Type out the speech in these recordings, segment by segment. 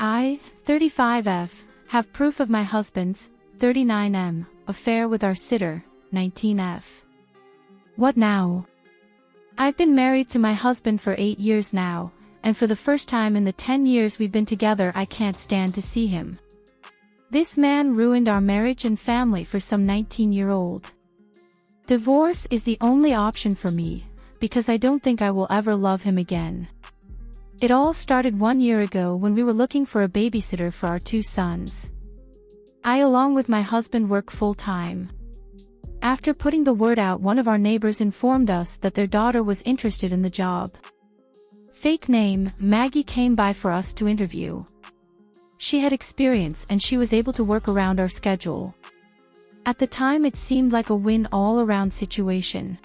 I, 35F, have proof of my husband's, 39M, affair with our sitter, 19F. What now? I've been married to my husband for 8 years now, and for the first time in the 10 years we've been together I can't stand to see him. This man ruined our marriage and family for some 19-year-old. Divorce is the only option for me, because I don't think I will ever love him again. It all started 1 year ago when we were looking for a babysitter for our 2 sons. I along with my husband work full-time. After putting the word out, one of our neighbors informed us that their daughter was interested in the job. Fake name, Maggie came by for us to interview. She had experience and she was able to work around our schedule. At the time it seemed like a win all-around situation.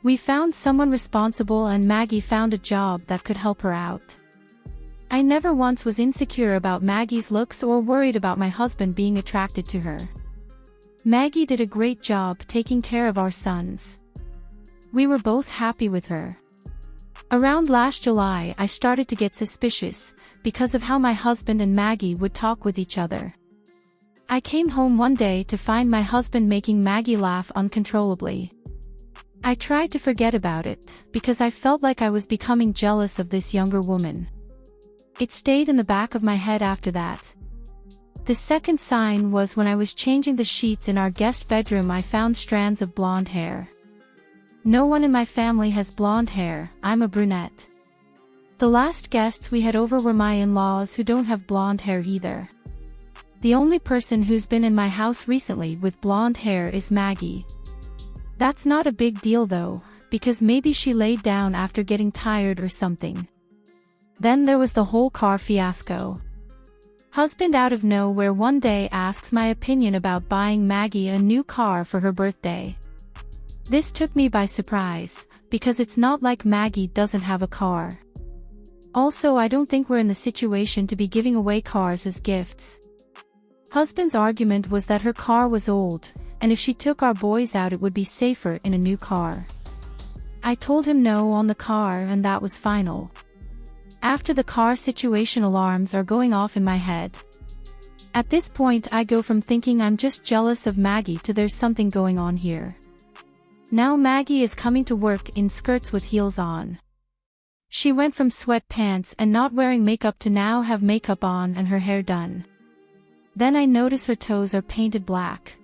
We found someone responsible and Maggie found a job that could help her out. I never once was insecure about Maggie's looks or worried about my husband being attracted to her. Maggie did a great job taking care of our sons. We were both happy with her. Around last July I started to get suspicious, because of how my husband and Maggie would talk with each other. I came home one day to find my husband making Maggie laugh uncontrollably. I tried to forget about it, because I felt like I was becoming jealous of this younger woman. It stayed in the back of my head after that. The second sign was when I was changing the sheets in our guest bedroom. I found strands of blonde hair. No one in my family has blonde hair, I'm a brunette. The last guests we had over were my in-laws who don't have blonde hair either. The only person who's been in my house recently with blonde hair is Maggie. That's not a big deal though, because maybe she laid down after getting tired or something. Then there was the whole car fiasco. Husband out of nowhere one day asks my opinion about buying Maggie a new car for her birthday. This took me by surprise, because it's not like Maggie doesn't have a car. Also, I don't think we're in the situation to be giving away cars as gifts. Husband's argument was that her car was old, and if she took our boys out it would be safer in a new car. I told him no on the car and that was final. After the car situation, alarms are going off in my head. At this point I go from thinking I'm just jealous of Maggie to there's something going on here. Now Maggie is coming to work in skirts with heels on. She went from sweatpants and not wearing makeup to now have makeup on and her hair done. Then I notice her toes are painted black.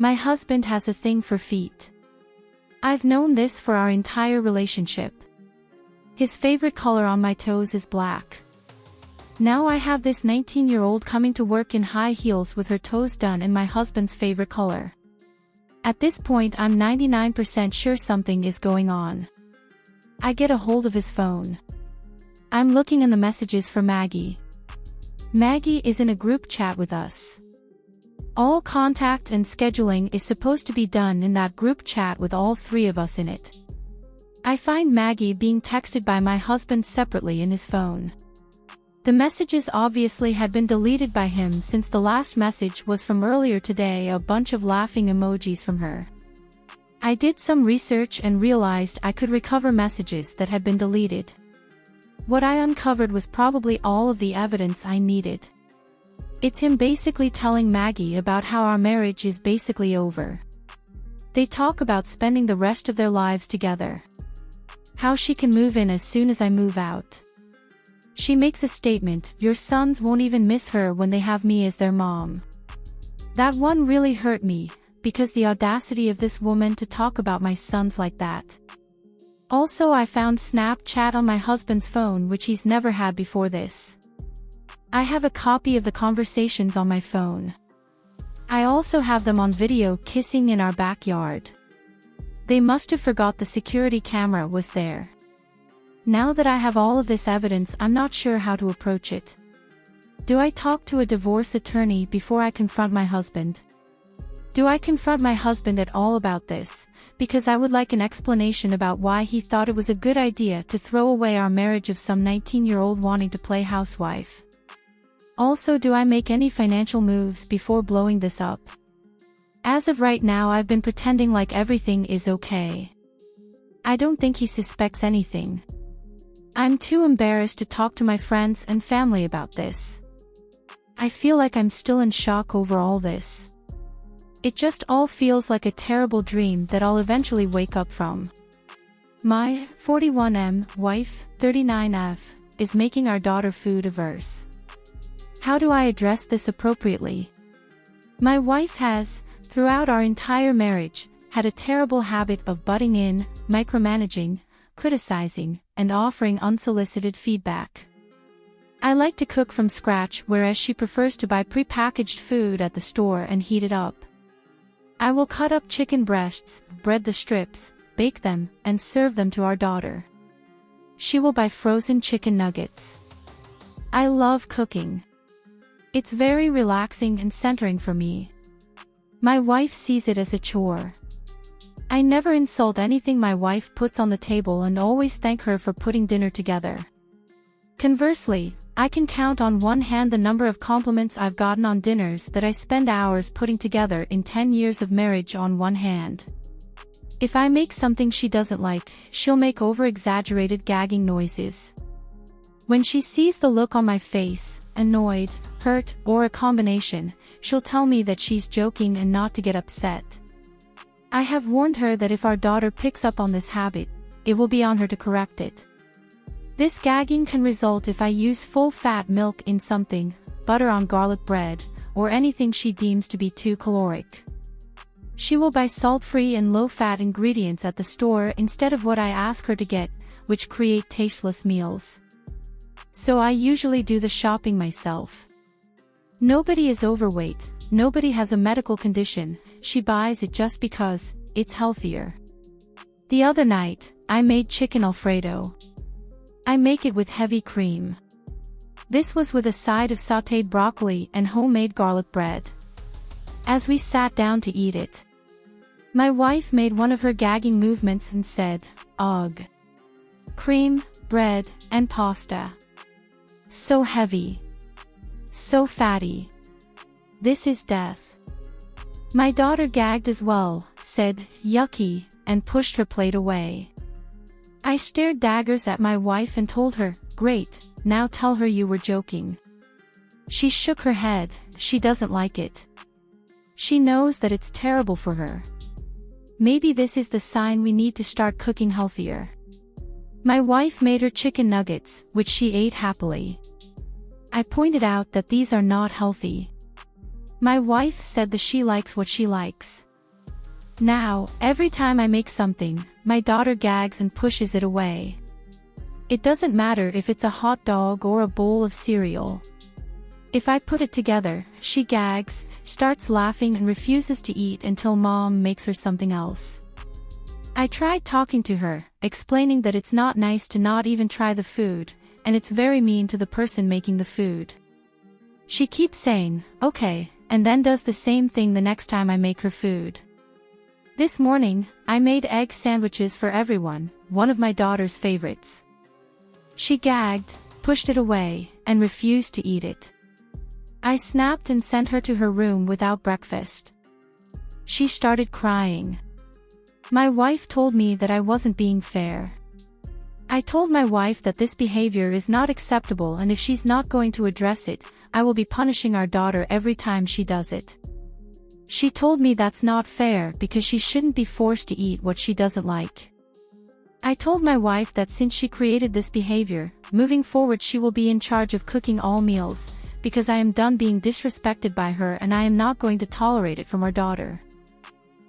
My husband has a thing for feet. I've known this for our entire relationship. His favorite color on my toes is black. Now I have this 19-year-old coming to work in high heels with her toes done in my husband's favorite color. At this point I'm 99% sure something is going on. I get a hold of his phone. I'm looking in the messages for Maggie. Maggie is in a group chat with us. All contact and scheduling is supposed to be done in that group chat with all 3 of us in it. I find Maggie being texted by my husband separately in his phone. The messages obviously had been deleted by him since the last message was from earlier today, a bunch of laughing emojis from her. I did some research and realized I could recover messages that had been deleted. What I uncovered was probably all of the evidence I needed. It's him basically telling Maggie about how our marriage is basically over. They talk about spending the rest of their lives together. How she can move in as soon as I move out. She makes a statement, your sons won't even miss her when they have me as their mom. That one really hurt me, because the audacity of this woman to talk about my sons like that. Also, I found Snapchat on my husband's phone, which he's never had before this. I have a copy of the conversations on my phone. I also have them on video kissing in our backyard. They must have forgot the security camera was there. Now that I have all of this evidence, I'm not sure how to approach it. Do I talk to a divorce attorney before I confront my husband? Do I confront my husband at all about this? Because I would like an explanation about why he thought it was a good idea to throw away our marriage of some 19-year-old wanting to play housewife. Also, do I make any financial moves before blowing this up? As of right now, I've been pretending like everything is okay. I don't think he suspects anything. I'm too embarrassed to talk to my friends and family about this. I feel like I'm still in shock over all this. It just all feels like a terrible dream that I'll eventually wake up from. My 41M wife, 39F, is making our daughter food averse. How do I address this appropriately? My wife has, throughout our entire marriage, had a terrible habit of butting in, micromanaging, criticizing, and offering unsolicited feedback. I like to cook from scratch, whereas she prefers to buy pre-packaged food at the store and heat it up. I will cut up chicken breasts, bread the strips, bake them, and serve them to our daughter. She will buy frozen chicken nuggets. I love cooking. It's very relaxing and centering for me. My wife sees it as a chore. I never insult anything my wife puts on the table and always thank her for putting dinner together. Conversely, I can count on one hand the number of compliments I've gotten on dinners that I spend hours putting together in 10 years of marriage on one hand. If I make something she doesn't like, she'll make over-exaggerated gagging noises. When she sees the look on my face, annoyed, hurt, or a combination, she'll tell me that she's joking and not to get upset. I have warned her that if our daughter picks up on this habit, it will be on her to correct it. This gagging can result if I use full-fat milk in something, butter on garlic bread, or anything she deems to be too caloric. She will buy salt-free and low-fat ingredients at the store instead of what I ask her to get, which create tasteless meals. So I usually do the shopping myself. Nobody is overweight, nobody has a medical condition, she buys it just because it's healthier. The other night, I made chicken Alfredo. I make it with heavy cream. This was with a side of sautéed broccoli and homemade garlic bread. As we sat down to eat it, my wife made one of her gagging movements and said, "Ugh. Cream, bread, and pasta. So heavy. So fatty. This is death." My daughter gagged as well, said, "Yucky," and pushed her plate away. I stared daggers at my wife and told her, "Great, now tell her you were joking." She shook her head, she doesn't like it. She knows that it's terrible for her. Maybe this is the sign we need to start cooking healthier. My wife made her chicken nuggets, which she ate happily. I pointed out that these are not healthy. My wife said that she likes what she likes. Now, every time I make something, my daughter gags and pushes it away. It doesn't matter if it's a hot dog or a bowl of cereal. If I put it together, she gags, starts laughing and refuses to eat until mom makes her something else. I tried talking to her, explaining that it's not nice to not even try the food, and it's very mean to the person making the food. She keeps saying, "Okay," and then does the same thing the next time I make her food. This morning, I made egg sandwiches for everyone, one of my daughter's favorites. She gagged, pushed it away, and refused to eat it. I snapped and sent her to her room without breakfast. She started crying. My wife told me that I wasn't being fair. I told my wife that this behavior is not acceptable, and if she's not going to address it, I will be punishing our daughter every time she does it. She told me that's not fair because she shouldn't be forced to eat what she doesn't like. I told my wife that since she created this behavior, moving forward she will be in charge of cooking all meals, because I am done being disrespected by her and I am not going to tolerate it from our daughter.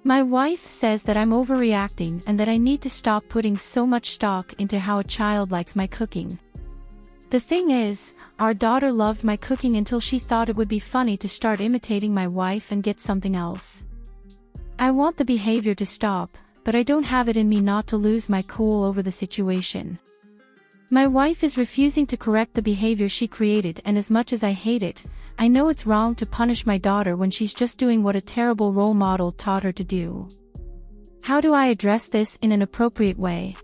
My wife says that I'm overreacting and that I need to stop putting so much stock into how a child likes my cooking. The thing is, our daughter loved my cooking until she thought it would be funny to start imitating my wife and get something else. I want the behavior to stop, but I don't have it in me not to lose my cool over the situation. My wife is refusing to correct the behavior she created, and as much as I hate it, I know it's wrong to punish my daughter when she's just doing what a terrible role model taught her to do. How do I address this in an appropriate way?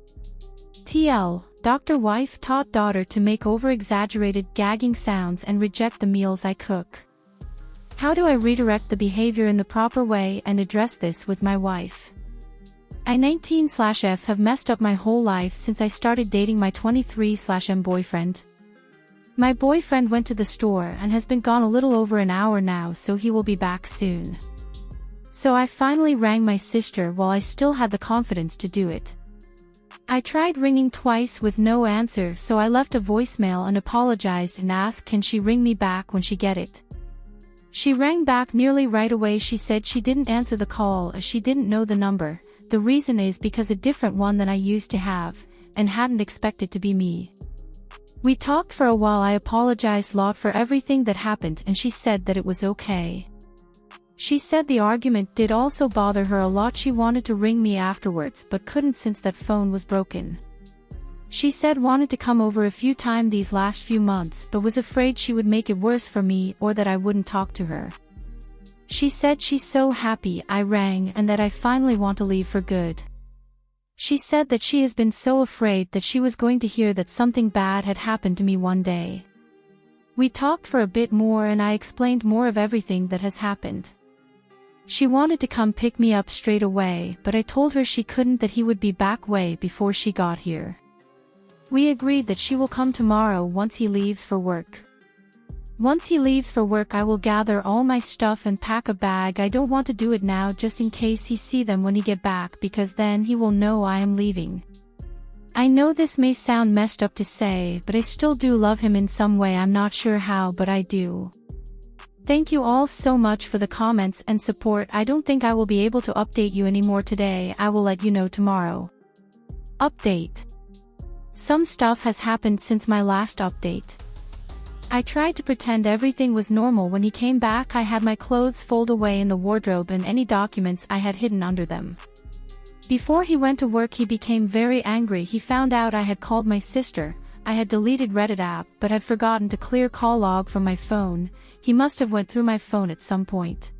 TL, Dr. Wife taught daughter to make over-exaggerated gagging sounds and reject the meals I cook. How do I redirect the behavior in the proper way and address this with my wife? I 19/F have messed up my whole life since I started dating my 23/M boyfriend. My boyfriend went to the store and has been gone a little over an hour now, so he will be back soon. So I finally rang my sister while I still had the confidence to do it. I tried ringing twice with no answer, so I left a voicemail and apologized and asked can she ring me back when she get it. She rang back nearly right away. She said she didn't answer the call as she didn't know the number. The reason is because a different one than I used to have, and hadn't expected to be me. We talked for a while. I apologized a lot for everything that happened and she said that it was okay. She said the argument did also bother her a lot. She wanted to ring me afterwards but couldn't since that phone was broken. She said wanted to come over a few times these last few months but was afraid she would make it worse for me or that I wouldn't talk to her. She said she's so happy I rang and that I finally want to leave for good. She said that she has been so afraid that she was going to hear that something bad had happened to me one day. We talked for a bit more and I explained more of everything that has happened. She wanted to come pick me up straight away, but I told her she couldn't, that he would be back way before she got here. We agreed that she will come tomorrow once he leaves for work. Once he leaves for work I will gather all my stuff and pack a bag. I don't want to do it now just in case he see them when he get back, because then he will know I am leaving. I know this may sound messed up to say, but I still do love him in some way. I'm not sure how, but I do. Thank you all so much for the comments and support. I don't think I will be able to update you anymore today. I will let you know tomorrow. Update. Some stuff has happened since my last update. I tried to pretend everything was normal. When he came back I had my clothes folded away in the wardrobe and any documents I had hidden under them. Before he went to work he became very angry. He found out I had called my sister. I had deleted Reddit app but had forgotten to clear call log from my phone. He must have went through my phone at some point.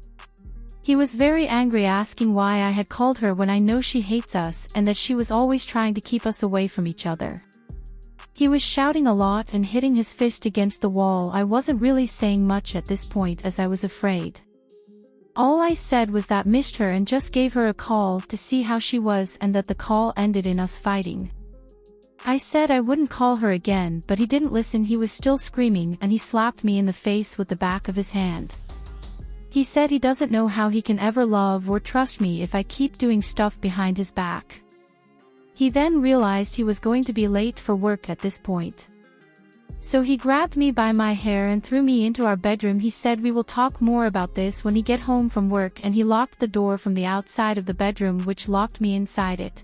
He was very angry, asking why I had called her when I know she hates us and that she was always trying to keep us away from each other. He was shouting a lot and hitting his fist against the wall. I wasn't really saying much at this point as I was afraid. All I said was that missed her and just gave her a call to see how she was, and that the call ended in us fighting. I said I wouldn't call her again, but he didn't listen. He was still screaming and he slapped me in the face with the back of his hand. He said he doesn't know how he can ever love or trust me if I keep doing stuff behind his back. He then realized he was going to be late for work at this point. So he grabbed me by my hair and threw me into our bedroom. He said we will talk more about this when he get home from work, and he locked the door from the outside of the bedroom, which locked me inside it.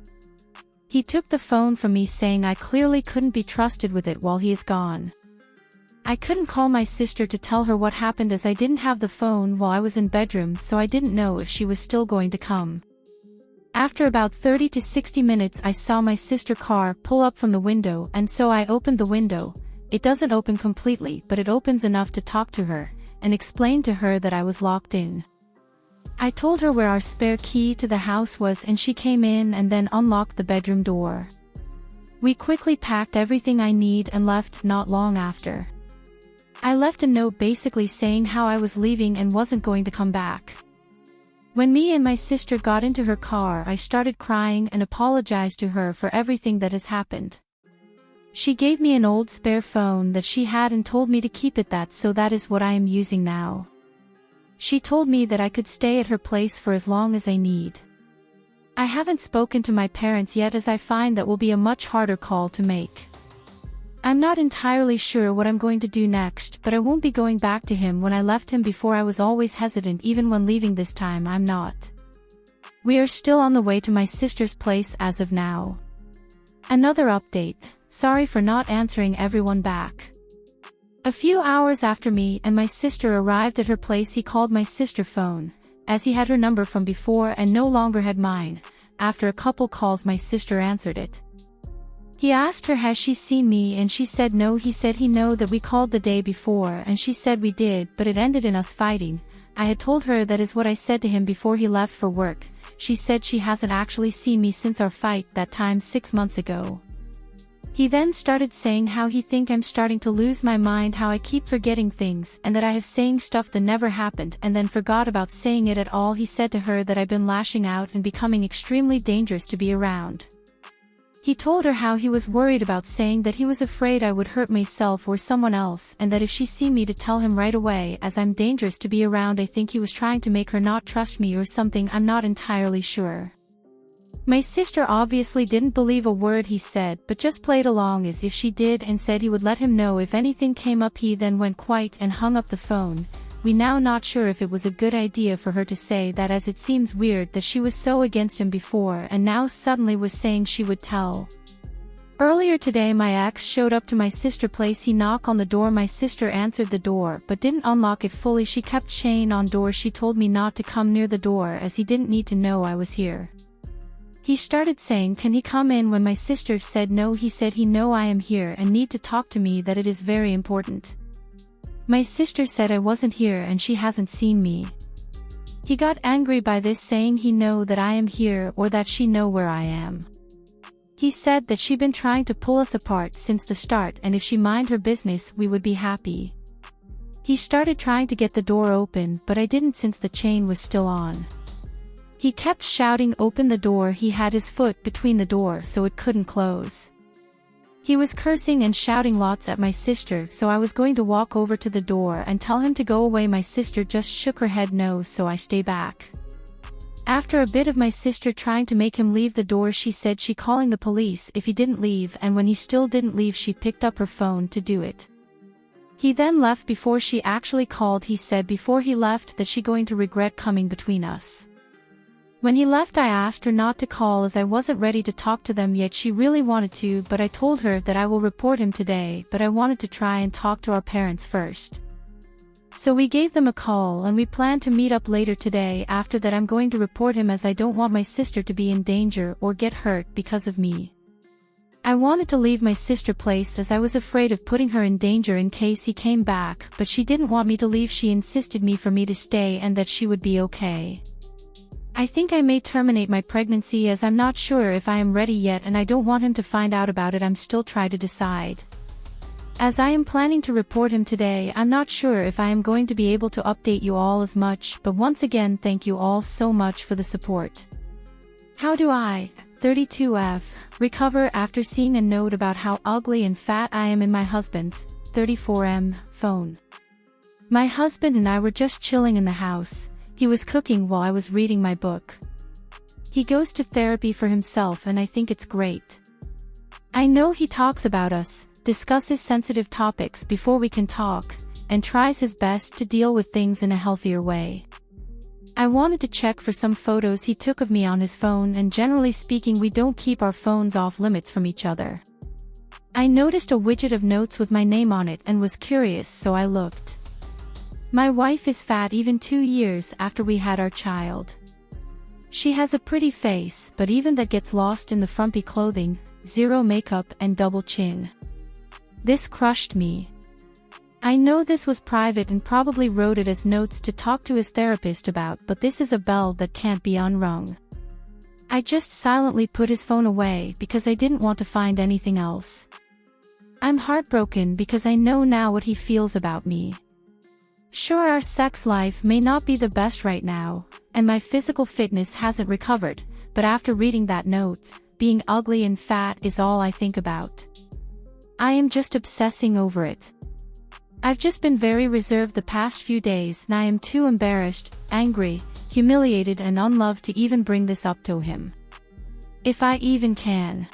He took the phone from me, saying I clearly couldn't be trusted with it while he is gone. I couldn't call my sister to tell her what happened as I didn't have the phone while I was in bedroom, so I didn't know if she was still going to come. After about 30 to 60 minutes I saw my sister's car pull up from the window, and so I opened the window. It doesn't open completely, but it opens enough to talk to her, and explained to her that I was locked in. I told her where our spare key to the house was and she came in and then unlocked the bedroom door. We quickly packed everything I need and left not long after. I left a note basically saying how I was leaving and wasn't going to come back. When me and my sister got into her car I started crying and apologized to her for everything that has happened. She gave me an old spare phone that she had and told me to keep it, so that is what I am using now. She told me that I could stay at her place for as long as I need. I haven't spoken to my parents yet, as I find that will be a much harder call to make. I'm not entirely sure what I'm going to do next, but I won't be going back to him. When I left him before I was always hesitant, even when leaving. This time I'm not. We are still on the way to my sister's place as of now. Another update. Sorry for not answering everyone back. A few hours after me and my sister arrived at her place he called my sister's phone, as he had her number from before and no longer had mine. After a couple calls my sister answered it. He asked her has she seen me and she said no. He said he know that we called the day before and she said we did, but it ended in us fighting. I had told her that is what I said to him before he left for work. She said she hasn't actually seen me since our fight that time 6 months ago. He then started saying how he think I'm starting to lose my mind, how I keep forgetting things, and that I have saying stuff that never happened and then forgot about saying it at all. He said to her that I've been lashing out and becoming extremely dangerous to be around. He told her how he was worried about saying that he was afraid I would hurt myself or someone else, and that if she see me to tell him right away as I'm dangerous to be around. I think he was trying to make her not trust me or something, I'm not entirely sure. My sister obviously didn't believe a word he said, but just played along as if she did and said he would let him know if anything came up. He then went quiet and hung up the phone. We now not sure if it was a good idea for her to say that, as it seems weird that she was so against him before and now suddenly was saying she would tell. Earlier today my ex showed up to my sister's place. He knocked on the door. My sister answered the door but didn't unlock it fully. She kept chain on door. She told me not to come near the door as he didn't need to know I was here. He started saying, "Can he come in?" When my sister said no, he said he know I am here and need to talk to me, that it is very important. My sister said I wasn't here and she hasn't seen me. He got angry by this, saying he know that I am here or that she know where I am. He said that she been trying to pull us apart since the start and if she mind her business we would be happy. He started trying to get the door open but I didn't since the chain was still on. He kept shouting, "Open the door." He had his foot between the door so it couldn't close. He was cursing and shouting lots at my sister, so I was going to walk over to the door and tell him to go away. My sister just shook her head no, so I stay back. After a bit of my sister trying to make him leave the door, she said she calling the police if he didn't leave, and when he still didn't leave she picked up her phone to do it. He then left before she actually called. He said before he left that she going to regret coming between us. When he left I asked her not to call as I wasn't ready to talk to them yet. She really wanted to, but I told her that I will report him today, but I wanted to try and talk to our parents first. So we gave them a call and we plan to meet up later today. After that I'm going to report him as I don't want my sister to be in danger or get hurt because of me. I wanted to leave my sister's place as I was afraid of putting her in danger in case he came back, but she didn't want me to leave. She insisted me for me to stay and that she would be okay. I think I may terminate my pregnancy as I'm not sure if I am ready yet and I don't want him to find out about it. I'm still trying to decide. As I am planning to report him today, I'm not sure if I am going to be able to update you all as much, but once again thank you all so much for the support. How do I, 32F, recover after seeing a note about how ugly and fat I am in my husband's, 34M, phone? My husband and I were just chilling in the house. He was cooking while I was reading my book. He goes to therapy for himself and I think it's great. I know he talks about us, discusses sensitive topics before we can talk, and tries his best to deal with things in a healthier way. I wanted to check for some photos he took of me on his phone, and generally speaking we don't keep our phones off limits from each other. I noticed a widget of notes with my name on it and was curious, so I looked. My wife is fat even 2 years after we had our child. She has a pretty face, but even that gets lost in the frumpy clothing, zero makeup and double chin. This crushed me. I know this was private and probably wrote it as notes to talk to his therapist about, but this is a bell that can't be unrung. I just silently put his phone away because I didn't want to find anything else. I'm heartbroken because I know now what he feels about me. Sure, our sex life may not be the best right now, and my physical fitness hasn't recovered, but after reading that note, being ugly and fat is all I think about. I am just obsessing over it. I've just been very reserved the past few days and I am too embarrassed, angry, humiliated and unloved to even bring this up to him. If I even can.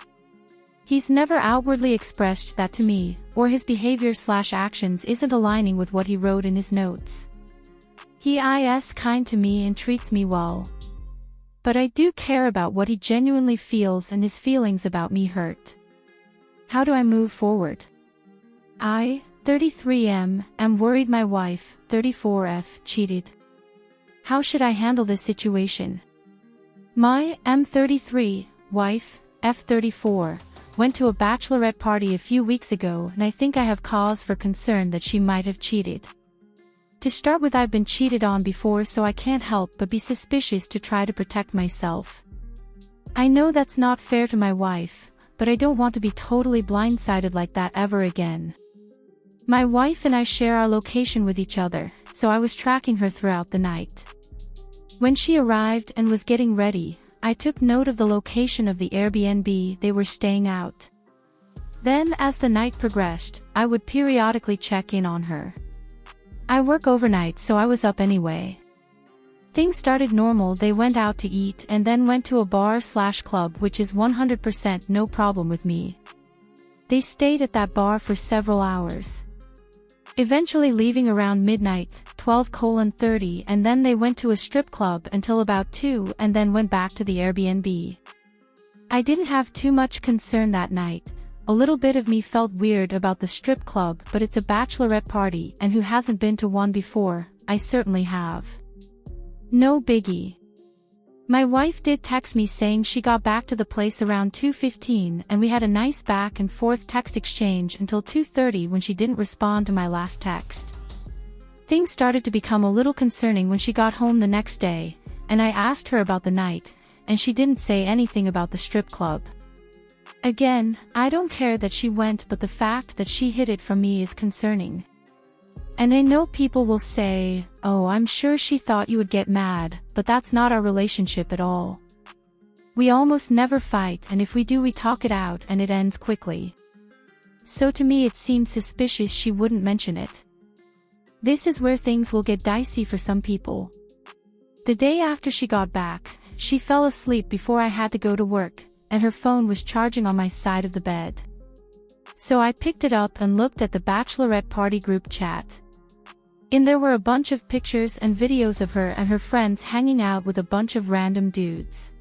He's never outwardly expressed that to me, or his behavior/actions isn't aligning with what he wrote in his notes. He is kind to me and treats me well. But I do care about what he genuinely feels, and his feelings about me hurt. How do I move forward? I, 33M, am worried my wife, 34F, cheated. How should I handle this situation? My M33 wife, F34, went to a bachelorette party a few weeks ago and I think I have cause for concern that she might have cheated. To start with, I've been cheated on before, so I can't help but be suspicious to try to protect myself. I know that's not fair to my wife, but I don't want to be totally blindsided like that ever again. My wife and I share our location with each other, so I was tracking her throughout the night. When she arrived and was getting ready, I took note of the location of the Airbnb they were staying out. Then, as the night progressed, I would periodically check in on her. I work overnight, so I was up anyway. Things started normal. They went out to eat and then went to a bar/club, which is 100% no problem with me. They stayed at that bar for several hours, eventually leaving around midnight, 12:30, and then they went to a strip club until about 2 and then went back to the Airbnb. I didn't have too much concern that night. A little bit of me felt weird about the strip club, but it's a bachelorette party, and who hasn't been to one before? I certainly have. No biggie. My wife did text me saying she got back to the place around 2:15, and we had a nice back and forth text exchange until 2:30 when she didn't respond to my last text. Things started to become a little concerning when she got home the next day, and I asked her about the night, and she didn't say anything about the strip club. Again, I don't care that she went, but the fact that she hid it from me is concerning. And I know people will say, "Oh, I'm sure she thought you would get mad," but that's not our relationship at all. We almost never fight, and if we do, we talk it out and it ends quickly. So to me it seemed suspicious she wouldn't mention it. This is where things will get dicey for some people. The day after she got back, she fell asleep before I had to go to work, and her phone was charging on my side of the bed. So I picked it up and looked at the bachelorette party group chat. In there were a bunch of pictures and videos of her and her friends hanging out with a bunch of random dudes,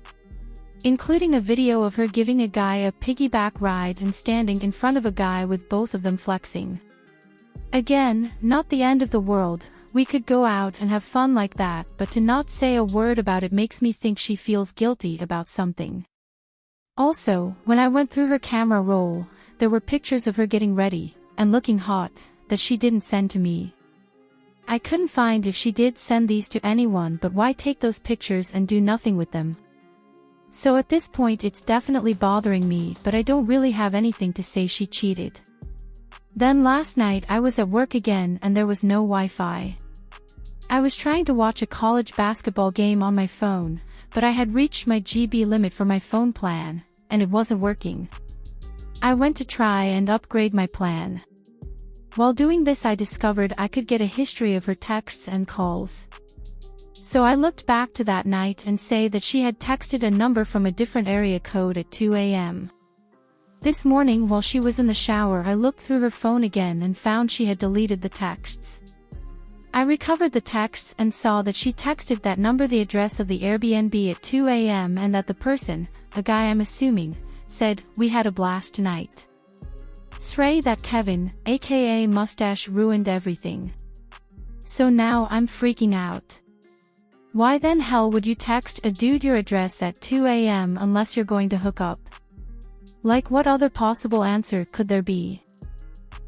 including a video of her giving a guy a piggyback ride and standing in front of a guy with both of them flexing. Again, not the end of the world. We could go out and have fun like that, but to not say a word about it makes me think she feels guilty about something. Also, when I went through her camera roll, there were pictures of her getting ready and looking hot that she didn't send to me. I couldn't find if she did send these to anyone, but why take those pictures and do nothing with them? So at this point it's definitely bothering me, but I don't really have anything to say she cheated. Then last night I was at work again and there was no Wi-Fi. I was trying to watch a college basketball game on my phone, but I had reached my GB limit for my phone plan, and it wasn't working. I went to try and upgrade my plan. While doing this, I discovered I could get a history of her texts and calls. So I looked back to that night and say that she had texted a number from a different area code at 2 a.m. This morning while she was in the shower, I looked through her phone again and found she had deleted the texts. I recovered the texts and saw that she texted that number the address of the Airbnb at 2 a.m. and that the person, a guy I'm assuming, said, "We had a blast tonight. Sray, that Kevin, aka Mustache, ruined everything." So now I'm freaking out. Why then hell would you text a dude your address at 2 a.m. unless you're going to hook up? Like, what other possible answer could there be?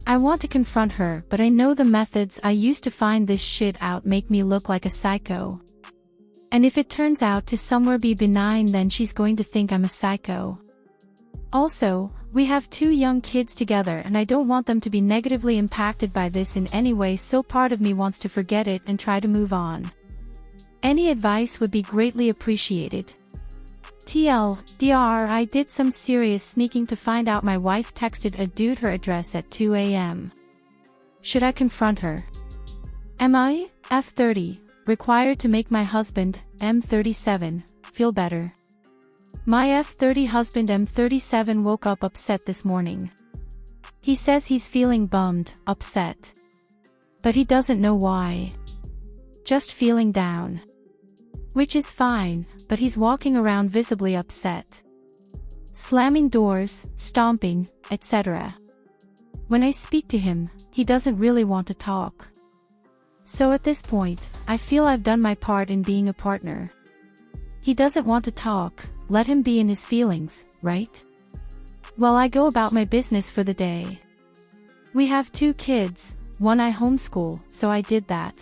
I want to confront her, but I know the methods I used to find this shit out make me look like a psycho. And if it turns out to somewhere be benign, then she's going to think I'm a psycho. Also, we have 2 young kids together and I don't want them to be negatively impacted by this in any way, so part of me wants to forget it and try to move on. Any advice would be greatly appreciated. TLDR, I did some serious sneaking to find out my wife texted a dude her address at 2 a.m. Should I confront her? Am I, F30, required to make my husband, M37, feel better? My F30 husband M37 woke up upset this morning. He says he's feeling bummed, upset. But he doesn't know why. Just feeling down. Which is fine, but he's walking around visibly upset. Slamming doors, stomping, etc. When I speak to him, he doesn't really want to talk. So at this point, I feel I've done my part in being a partner. He doesn't want to talk, let him be in his feelings, right? Well, I go about my business for the day. We have 2 kids, one I homeschool, so I did that.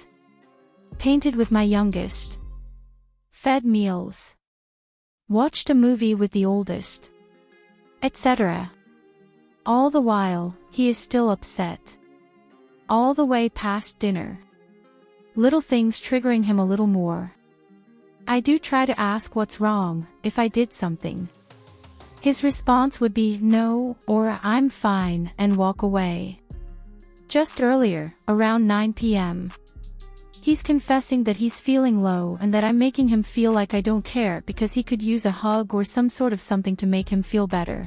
Painted with my youngest. Fed meals. Watched a movie with the oldest. etc. All the while, he is still upset. All the way past dinner. Little things triggering him a little more. I do try to ask what's wrong, if I did something. His response would be no, or I'm fine, and walk away. Just earlier, around 9 p.m. He's confessing that he's feeling low and that I'm making him feel like I don't care because he could use a hug or some sort of something to make him feel better.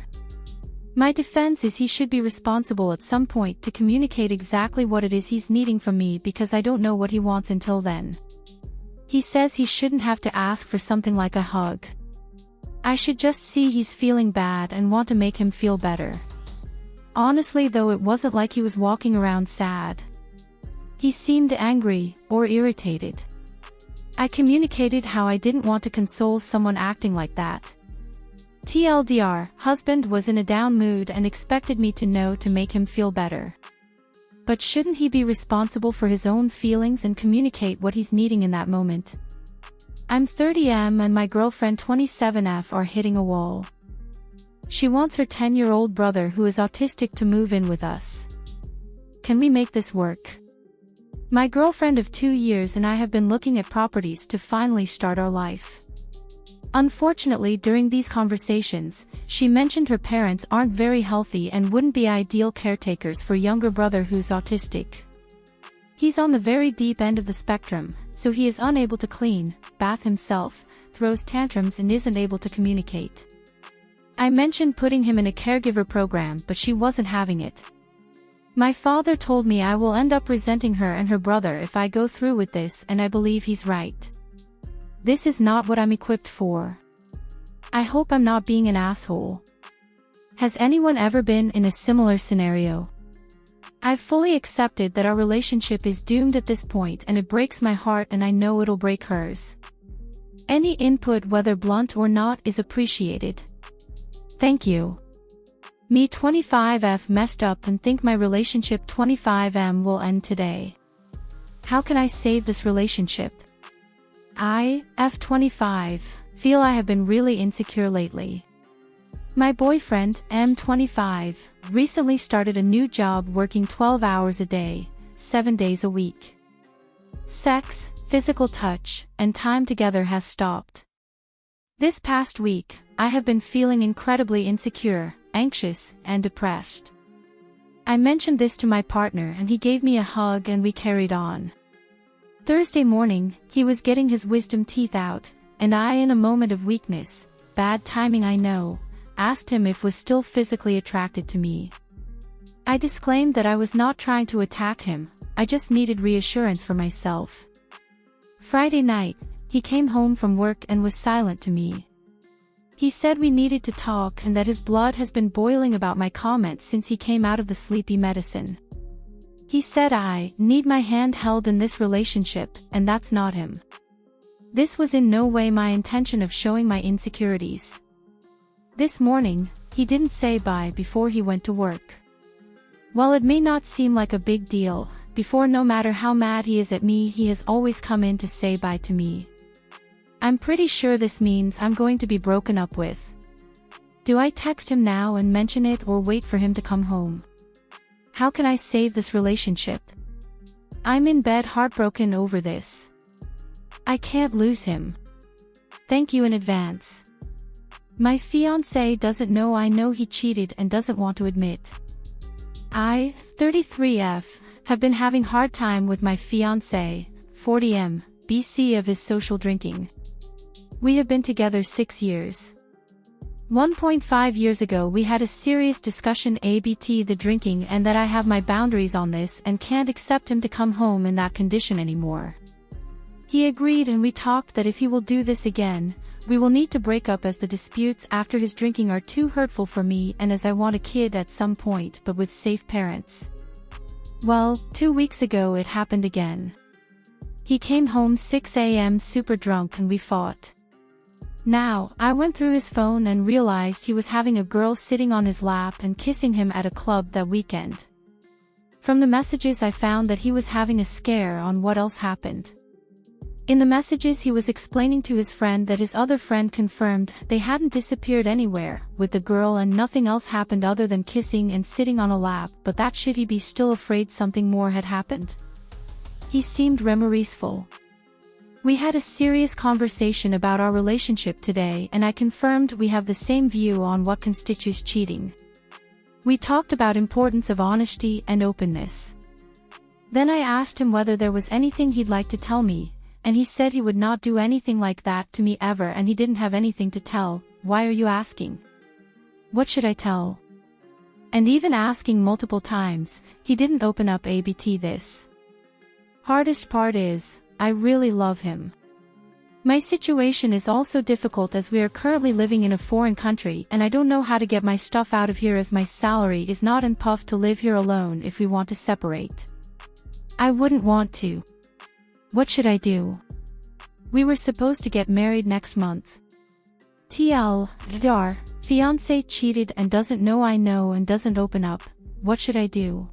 My defense is he should be responsible at some point to communicate exactly what it is he's needing from me because I don't know what he wants until then. He says he shouldn't have to ask for something like a hug. I should just see he's feeling bad and want to make him feel better. Honestly though, it wasn't like he was walking around sad. He seemed angry, or irritated. I communicated how I didn't want to console someone acting like that. TLDR, husband was in a down mood and expected me to know to make him feel better. But shouldn't he be responsible for his own feelings and communicate what he's needing in that moment? I'm 30M and my girlfriend 27F are hitting a wall. She wants her 10-year-old brother who is autistic to move in with us. Can we make this work? My girlfriend of 2 years and I have been looking at properties to finally start our life. Unfortunately, during these conversations, she mentioned her parents aren't very healthy and wouldn't be ideal caretakers for younger brother who's autistic. He's on the very deep end of the spectrum, so he is unable to clean, bath himself, throws tantrums and isn't able to communicate. I mentioned putting him in a caregiver program, but she wasn't having it. My father told me I will end up resenting her and her brother if I go through with this, and I believe he's right. This is not what I'm equipped for. I hope I'm not being an asshole. Has anyone ever been in a similar scenario? I've fully accepted that our relationship is doomed at this point and it breaks my heart and I know it'll break hers. Any input, whether blunt or not, is appreciated. Thank you. Me 25F messed up and think my relationship 25M will end today. How can I save this relationship? I, F25, feel I have been really insecure lately. My boyfriend, M25, recently started a new job working 12 hours a day, 7 days a week. Sex, physical touch, and time together has stopped. This past week, I have been feeling incredibly insecure, anxious, and depressed. I mentioned this to my partner and he gave me a hug and we carried on. Thursday morning, he was getting his wisdom teeth out, and I, in a moment of weakness, bad timing I know, asked him if was still physically attracted to me. I disclaimed that I was not trying to attack him, I just needed reassurance for myself. Friday night, he came home from work and was silent to me. He said we needed to talk and that his blood has been boiling about my comments since he came out of the sleepy medicine. He said I need my hand held in this relationship, and that's not him. This was in no way my intention of showing my insecurities. This morning, he didn't say bye before he went to work. While it may not seem like a big deal, before, no matter how mad he is at me, he has always come in to say bye to me. I'm pretty sure this means I'm going to be broken up with. Do I text him now and mention it or wait for him to come home? How can I save this relationship? I'm in bed heartbroken over this. I can't lose him. Thank you in advance. My fiancé doesn't know I know he cheated and doesn't want to admit. I, 33F, have been having hard time with my fiancé, 40M, BC of his social drinking. We have been together 6 years. 1.5 years ago we had a serious discussion ABT the drinking and that I have my boundaries on this and can't accept him to come home in that condition anymore. He agreed and we talked that if he will do this again, we will need to break up as the disputes after his drinking are too hurtful for me and as I want a kid at some point but with safe parents. Well, 2 weeks ago it happened again. He came home 6 a.m. super drunk and we fought. Now, I went through his phone and realized he was having a girl sitting on his lap and kissing him at a club that weekend. From the messages I found that he was having a scare on what else happened. In the messages he was explaining to his friend that his other friend confirmed they hadn't disappeared anywhere with the girl and nothing else happened other than kissing and sitting on a lap, but that should he be still afraid something more had happened? He seemed remorseful. We had a serious conversation about our relationship today and I confirmed we have the same view on what constitutes cheating. We talked about importance of honesty and openness. Then I asked him whether there was anything he'd like to tell me, and he said he would not do anything like that to me ever and he didn't have anything to tell. Why are you asking? What should I tell? And even asking multiple times, he didn't open up ABT this. Hardest part is, I really love him. My situation is also difficult as we are currently living in a foreign country and I don't know how to get my stuff out of here as my salary is not enough to live here alone if we want to separate. I wouldn't want to. What should I do? We were supposed to get married next month. TL, Dar, fiancé cheated and doesn't know I know and doesn't open up. What should I do?